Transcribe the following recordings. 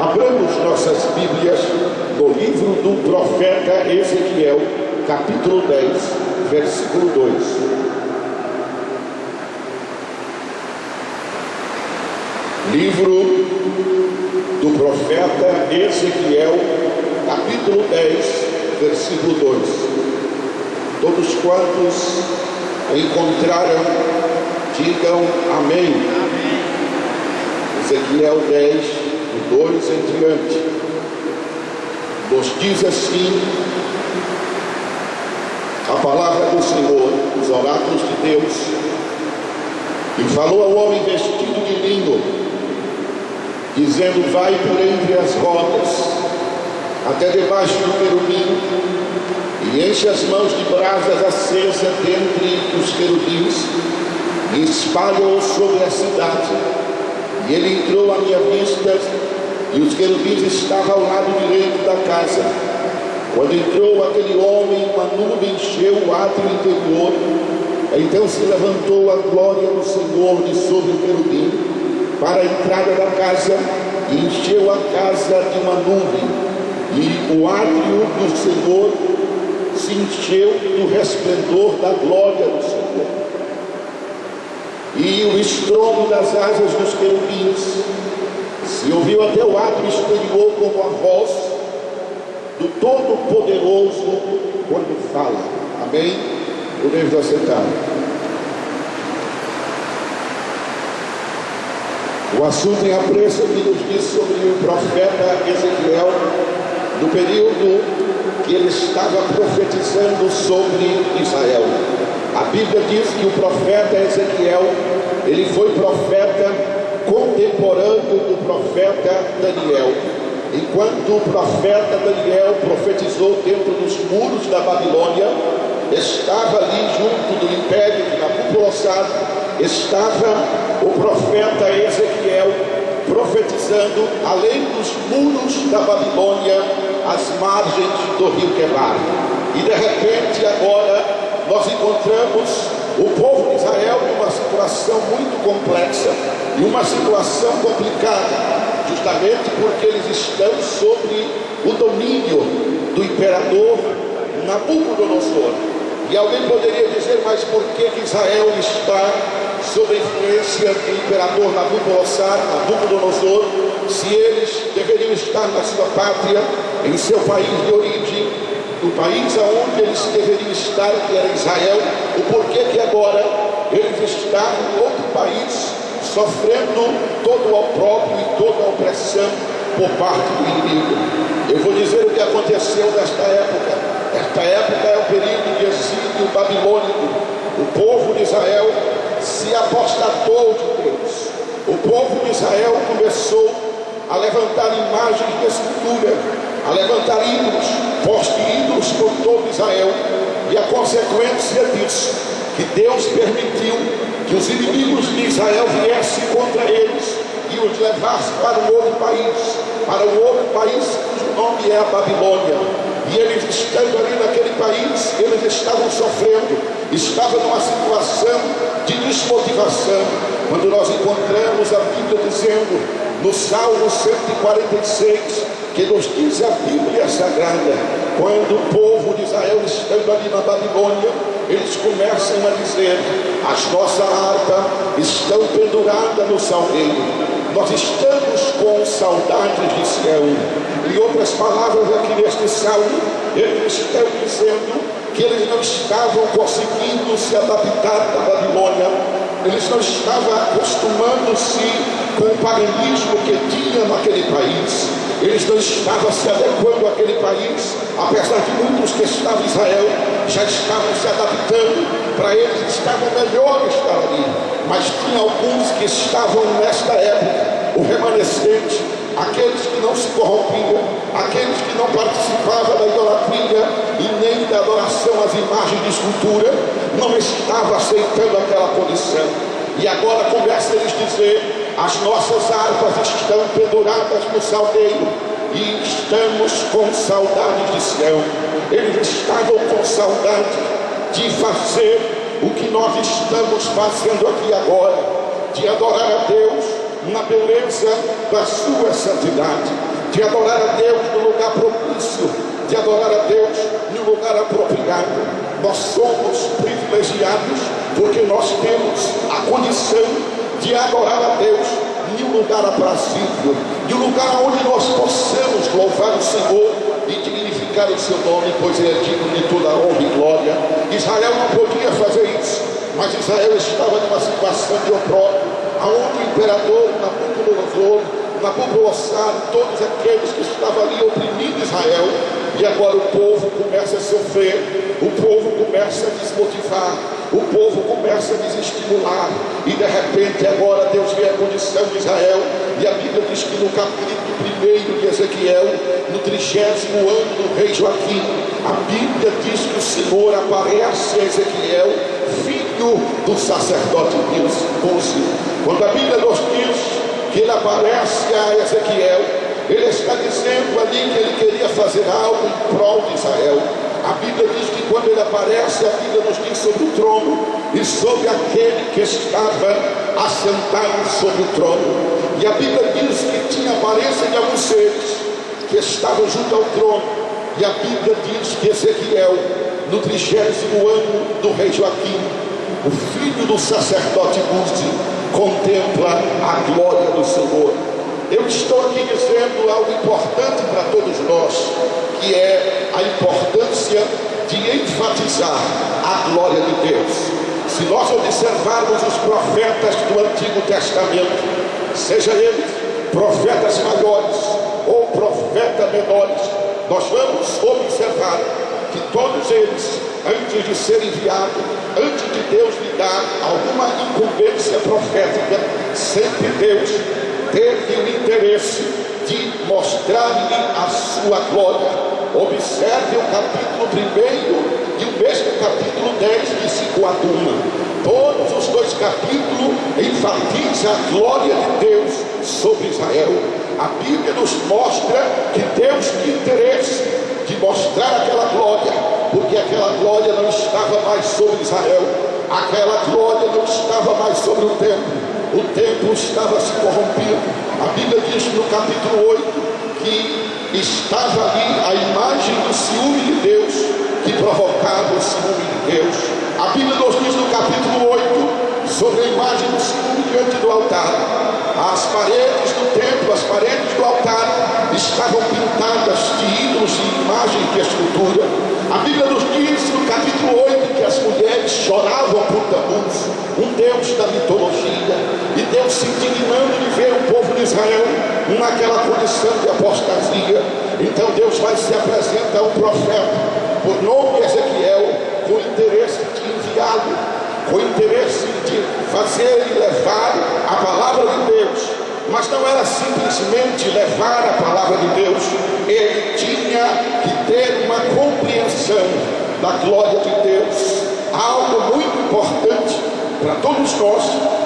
Abramos nossas Bíblias no livro do profeta Ezequiel, capítulo 10, versículo 2. Livro do profeta Ezequiel, capítulo 10, versículo 2. Todos quantos encontraram, digam amém. Amém. Ezequiel 10, do 2 em diante, nos diz assim a palavra do Senhor, os oráculos de Deus. E falou ao homem vestido de linho, dizendo: vai por entre as rodas, até debaixo do querubim, e enche as mãos de brasas acesas dentre os querubins, e espalha-os sobre a cidade. E ele entrou à minha vista, e os querubins estavam ao lado direito da casa. Quando entrou aquele homem, uma nuvem encheu o átrio interior. Então se levantou a glória do Senhor de sobre o querubim para a entrada da casa, e encheu a casa de uma nuvem, e o átrio do Senhor se encheu do resplendor da glória do Senhor. E o estrondo das asas dos querubins se ouviu até o átrio exterior, como a voz do Todo-Poderoso quando fala. Amém? Podemos assentar. O assunto em apreço que nos diz sobre o profeta Ezequiel, no período que ele estava profetizando sobre Israel. A Bíblia diz que o profeta Ezequiel, ele foi profeta contemporâneo do profeta Daniel. Enquanto o profeta Daniel profetizou dentro dos muros da Babilônia, estava ali junto do império de Nabucodonosor, estava o profeta Ezequiel profetizando além dos muros da Babilônia, às margens do rio Quebar. E de repente agora nós encontramos o povo de Israel em uma situação muito complexa, e uma situação complicada, justamente porque eles estão sob o domínio do imperador Nabucodonosor. E alguém poderia dizer: mas por que Israel está sob a influência do imperador Nabucodonosor, se eles deveriam estar na sua pátria, em seu país de origem, no país aonde eles deveriam estar, que era Israel? O porquê que agora eles estão em outro país, sofrendo todo o opróbrio e toda a opressão por parte do inimigo? Eu vou dizer o que aconteceu nesta época. Esta época é o período de exílio babilônico. O povo de Israel se apostatou de Deus. O povo de Israel começou a levantar imagens de escultura, a levantar ídolos, poste ídolos por todo Israel. E a consequência disso, que Deus permitiu que os inimigos de Israel viessem contra eles e os levassem para um outro país cujo nome é a Babilônia. E eles, estando ali naquele país, eles estavam sofrendo, estavam numa situação de desmotivação, quando nós encontramos a Bíblia dizendo, no Salmo 146, que nos diz a Bíblia Sagrada, quando o povo de Israel, estando ali na Babilônia, eles começam a dizer: as nossas harpas estão penduradas no salgueiro, nós estamos com saudades de Sião. Em outras palavras, aqui neste salmo, eles estão dizendo que eles não estavam conseguindo se adaptar à Babilônia, eles não estavam acostumando-se com o paganismo que tinha naquele país, eles não estavam se adequando àquele país, apesar de muitos que estavam em Israel já estavam se adaptando, para eles estava melhor estar ali, mas tinha alguns que estavam nesta época, o remanescente, aqueles que não se corrompiam, aqueles que não participavam da idolatria e nem da adoração às imagens de escultura, não estavam aceitando aquela condição. E agora começa a eles dizer: as nossas harpas estão penduradas no salgueiro e estamos com saudades de Sião. Eles estavam com saudade de fazer o que nós estamos fazendo aqui agora, de adorar a Deus na beleza da sua santidade, de adorar a Deus no lugar propício, de adorar a Deus no lugar apropriado. Nós somos privilegiados porque nós temos a condição de adorar a Deus em um lugar aprazível, em um lugar onde nós possamos louvar o Senhor e dignificar o seu nome, pois ele é digno de toda a honra e glória. Israel não podia fazer isso, mas Israel estava numa situação de opróbrio, aonde o imperador Nabucodonosor, todos aqueles que estavam ali oprimindo Israel, e agora o povo começa a sofrer, o povo começa a desmotivar, o povo começa a desestimular, e de repente agora Deus vê a condição de Israel, e a Bíblia diz que no capítulo 1 de Ezequiel, no 30º ano do rei Joaquim, a Bíblia diz que o Senhor aparece a Ezequiel, filho do sacerdote Buzi. Quando a Bíblia nos diz que ele aparece a Ezequiel, ele está dizendo ali que ele queria fazer algo em prol de Israel. A Bíblia diz que quando ele aparece, a Bíblia nos diz sobre o trono e sobre aquele que estava assentado sobre o trono. E a Bíblia diz que tinha a aparência de alguns seres que estavam junto ao trono. E a Bíblia diz que Ezequiel, no 30º ano do rei Joaquim, o filho do sacerdote Buzi, contempla a glória do Senhor. Eu estou aqui dizendo algo importante para todos nós, que é a importância de enfatizar a glória de Deus. Se nós observarmos os profetas do Antigo Testamento, seja eles profetas maiores ou profetas menores, nós vamos observar que todos eles, antes de ser enviados, antes de Deus lhe dar alguma incumbência profética, sempre Deus teve o interesse de mostrar-lhe a sua glória. Observe o capítulo 1 e o mesmo capítulo 10 de 5 a 1. Todos os dois capítulos enfatizam a glória de Deus sobre Israel. A Bíblia nos mostra que Deus tinha interesse de mostrar aquela glória, porque aquela glória não estava mais sobre Israel, aquela glória não estava mais sobre o templo estava se corrompido. A Bíblia diz no capítulo 8 que estava ali a imagem do ciúme de Deus, que provocava o ciúme de Deus. A Bíblia nos diz no capítulo 8 sobre a imagem do ciúme diante do altar. As paredes do templo, as paredes do altar estavam pintadas de ídolos, de imagens, de escultura. A Bíblia nos diz no capítulo 8 que as mulheres choravam por Tammuz, um deus da mitologia, e Deus se indignando de ver o povo de Israel naquela condição de apostasia. Então Deus vai se apresentar ao profeta, por nome Ezequiel, com o interesse de enviá-lo, com o interesse de fazer e levar a palavra de Deus. Mas não era simplesmente levar a palavra de Deus, ele tinha que ter uma compreensão da glória de Deus, algo muito importante para todos nós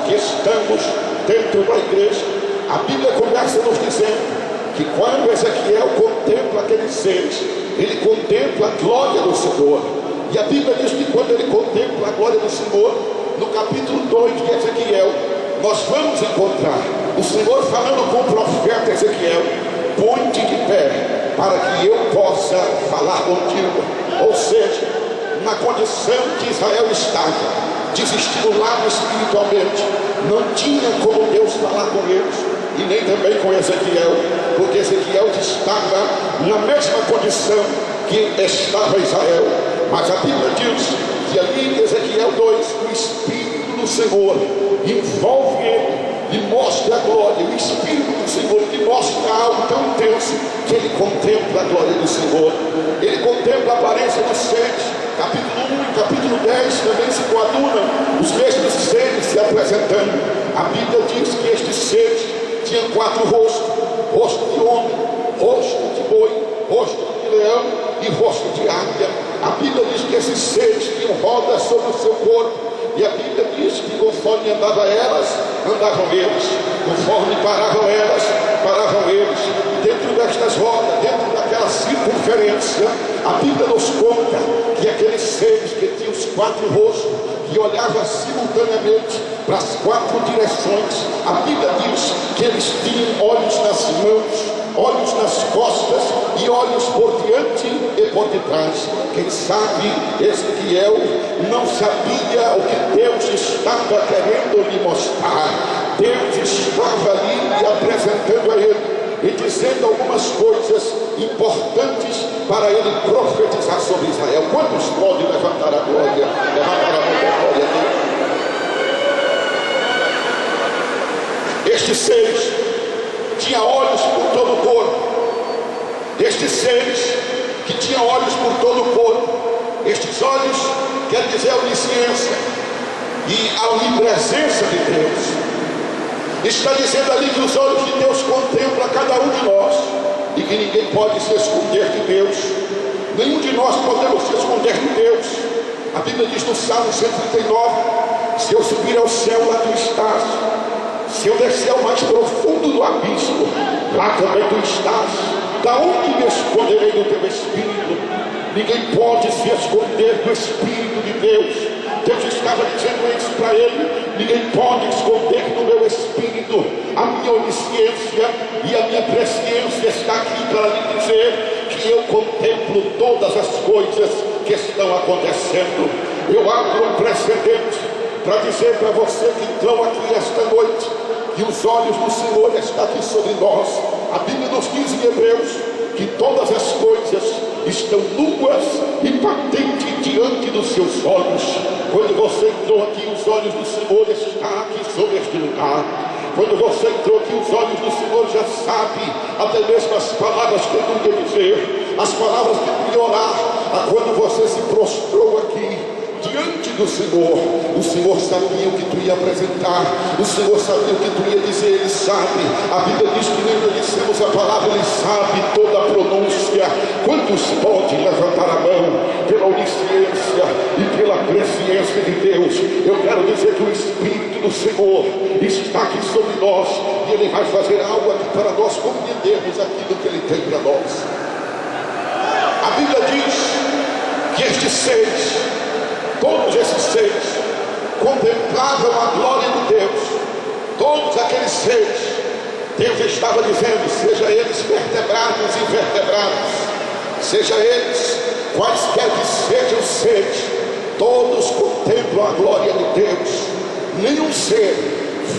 que estamos dentro da igreja. A Bíblia começa nos dizendo que quando Ezequiel contempla aqueles seres, ele contempla a glória do Senhor. E a Bíblia diz que quando ele contempla a glória do Senhor, no capítulo 2 de Ezequiel, nós vamos encontrar o Senhor falando com o profeta Ezequiel: põe-te de pé para que eu possa falar contigo. Ou seja, na condição que Israel estava, desestimulado espiritualmente, não tinha como Deus falar com eles, e nem também com Ezequiel, porque Ezequiel estava na mesma condição que estava Israel. Mas a Bíblia diz que ali em Ezequiel 2, o Espírito do Senhor envolve ele e mostra a glória. O Espírito do Senhor lhe mostra algo tão intenso que ele contempla a glória do Senhor. Ele contempla a aparência dos seres. Capítulo 1 e capítulo 10 também se coadunam os mesmos seres se apresentando. A Bíblia diz que estes seres tinham 4 rostos: rosto de homem, rosto de boi, rosto de leão e rosto de águia. A Bíblia diz que esses seres tinham rodas sobre o seu corpo, e a Bíblia diz que conforme andavam elas, andavam eles, conforme paravam elas, paravam eles. E dentro destas rodas, dentro daquela circunferência, a Bíblia nos conta que aqueles seres que tinham os 4 rostos, que olhavam simultaneamente para as 4 direções, a Bíblia diz que eles tinham olhos nas mãos, olhos nas costas e olhos por diante e por detrás. Quem sabe Ezequiel não sabia o que Deus estava querendo lhe mostrar. Deus estava ali lhe apresentando a ele e dizendo algumas coisas importantes para ele profetizar sobre Israel. Quantos podem levantar a glória? Levantar a mão da glória a Deus. Estes seres tinham olhos por todo o corpo. Estes seres que tinham olhos por todo o corpo. Estes olhos quer dizer a onisciência e a onipresença de Deus. Está dizendo ali que os olhos de Deus contemplam cada um de nós e que ninguém pode se esconder de Deus. Nenhum de nós podemos se esconder de Deus. A Bíblia diz no Salmo 139: se eu subir ao céu, lá tu estás. Se eu descer ao mais profundo do abismo, lá também tu estás. Da onde me esconderei do teu Espírito? Ninguém pode se esconder do Espírito de Deus. Deus estava dizendo isso para ele: ninguém pode esconder do meu Espírito. A minha onisciência e a minha presciência está aqui para lhe dizer que eu contemplo todas as coisas que estão acontecendo. Eu abro um precedente para dizer para você que entrou aqui esta noite que os olhos do Senhor estão aqui sobre nós. A Bíblia nos diz em Hebreus que todas as coisas estão nuas e patentes diante dos seus olhos. Quando você entrou aqui, os olhos do Senhor estão aqui sobre este lugar. Quando você entrou aqui, os olhos do Senhor já sabem até mesmo as palavras que eu ia dizer, as palavras que eu ia orar. Quando você se prostrou aqui diante do Senhor, o Senhor sabia o que tu ia apresentar, o Senhor sabia o que tu ia dizer. Ele sabe. A Bíblia diz que nem nós dissemos a palavra, ele sabe toda a pronúncia. Quantos podem levantar a mão pela onisciência e pela presciência de Deus? Eu quero dizer que o Espírito do Senhor está aqui sobre nós e ele vai fazer algo aqui para nós compreendermos aquilo que ele tem para nós. A Bíblia diz que estes seres, todos esses seres, contemplavam a glória de Deus. Todos aqueles seres, Deus estava dizendo, seja eles vertebrados e invertebrados, seja eles quaisquer que sejam os seres, todos contemplam a glória de Deus. Nenhum ser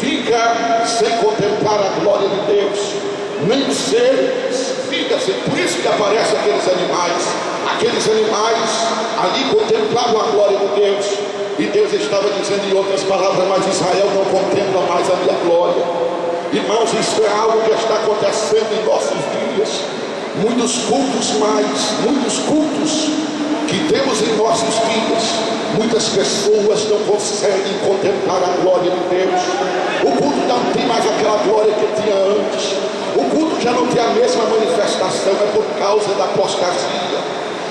fica sem contemplar a glória de Deus. Nenhum ser fica sem. Por isso que aparecem aqueles animais. Aqueles animais ali contemplavam a glória de Deus. E Deus estava dizendo em outras palavras: mas Israel não contempla mais a minha glória. Irmãos, isso é algo que está acontecendo em nossos dias. Muitos cultos que temos em nossos dias, muitas pessoas não conseguem contemplar a glória de Deus. O culto não tem mais aquela glória que tinha antes. O culto já não tem a mesma manifestação. É por causa da apostasia,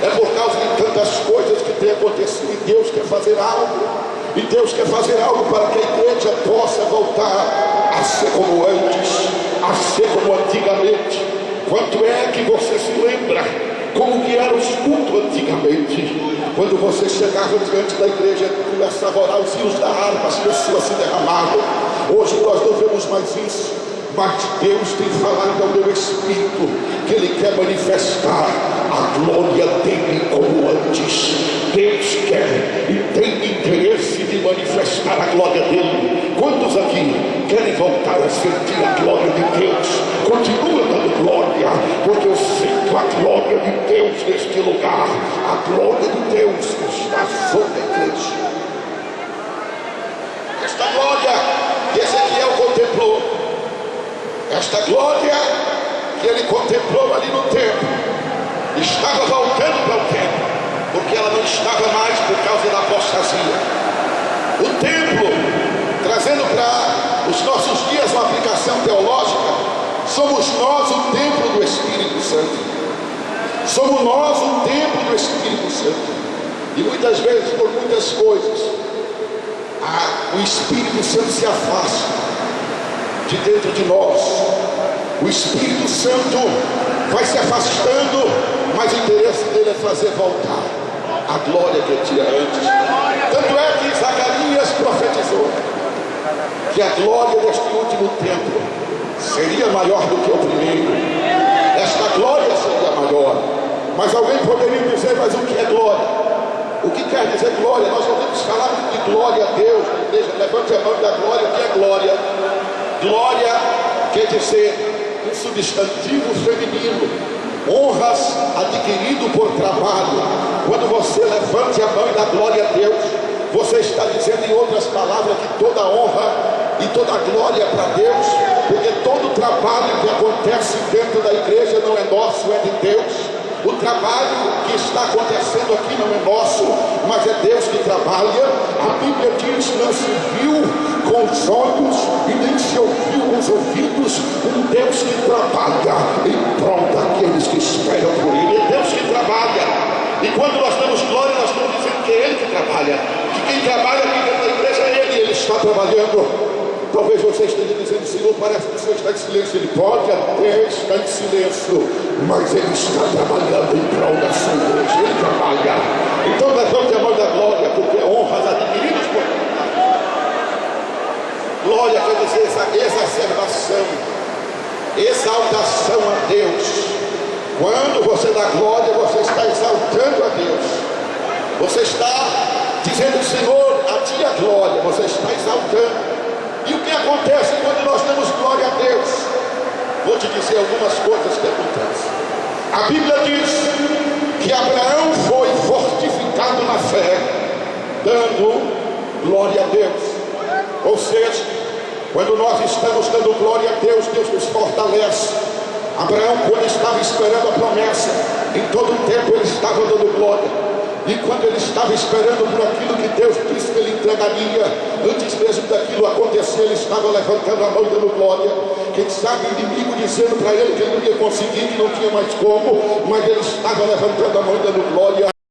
é por causa de tantas coisas que tem acontecido. E Deus quer fazer algo, e Deus quer fazer algo para que a igreja possa voltar a ser como antes, a ser como antigamente. Quanto é que você se lembra como que eram os cultos antigamente? Quando você chegava diante da igreja, começava a orar, os rios da harpa, as pessoas se derramavam. Hoje nós não vemos mais isso, mas Deus tem falado ao meu espírito que Ele quer manifestar a glória dele como antes. Deus quer e tem interesse de manifestar a glória dele. Quantos aqui querem voltar a sentir a glória de Deus? Continua dando glória, porque eu sinto a glória de Deus neste lugar. A glória de Deus está sobre a igreja. Esta glória que Ezequiel contemplou, esta glória que ele contemplou ali no templo, estava voltando para o templo, porque ela não estava mais por causa da apostasia. O templo, trazendo para os nossos dias uma aplicação teológica, somos nós o templo do Espírito Santo. Somos nós o templo do Espírito Santo. E muitas vezes, por muitas coisas, o Espírito Santo se afasta de dentro de nós. O Espírito Santo vai se afastando, mas o interesse dele é fazer voltar a glória que tinha antes. Tanto é que Zacarias profetizou que a glória deste último templo seria maior do que o primeiro. Esta glória Mas alguém poderia dizer, mas o que é glória? O que quer dizer glória? Nós podemos falar de glória a Deus na igreja. Levante a mão da glória. O que é glória? Glória quer dizer um substantivo feminino, honras adquirido por trabalho. Quando você levante a mão e dá glória a Deus, você está dizendo, em outras palavras, que toda honra e toda glória é para Deus, porque todo o trabalho que acontece dentro da igreja não é nosso, é de Deus. O trabalho que está acontecendo aqui não é nosso, mas é Deus que trabalha. A Bíblia diz: não se viu com os olhos e nem se ouviu com os ouvidos um Deus que trabalha em prol daqueles que esperam por Ele. É Deus que trabalha. E quando nós damos glória, nós estamos dizendo que é Ele que trabalha, que quem trabalha aqui dentro da igreja é Ele, e Ele está trabalhando. Talvez você esteja dizendo: Senhor, parece que o Senhor está em silêncio. Ele pode até estar em silêncio, mas Ele está trabalhando em prol da sua igreja. Ele trabalha. Então levante a mão da glória, porque honras adquiridas por glória quer dizer essa exacerbação, exaltação a Deus. Quando você dá glória, você está exaltando a Deus. Você está dizendo: Senhor, a ti a glória. Você está exaltando. E o que acontece quando nós damos glória a Deus? Vou te dizer algumas coisas que acontecem. A Bíblia diz que Abraão foi fortificado na fé, dando glória a Deus. Ou seja, quando nós estamos dando glória a Deus, Deus nos fortalece. Abraão, quando estava esperando a promessa, em todo o tempo ele estava dando glória. E quando ele estava esperando por aquilo que Deus disse que ele entregaria, antes mesmo daquilo acontecer, ele estava levantando a mão e dando glória. Quem sabe o inimigo dizendo para ele que ele não ia conseguir, que não tinha mais como, mas ele estava levantando a mão e dando glória.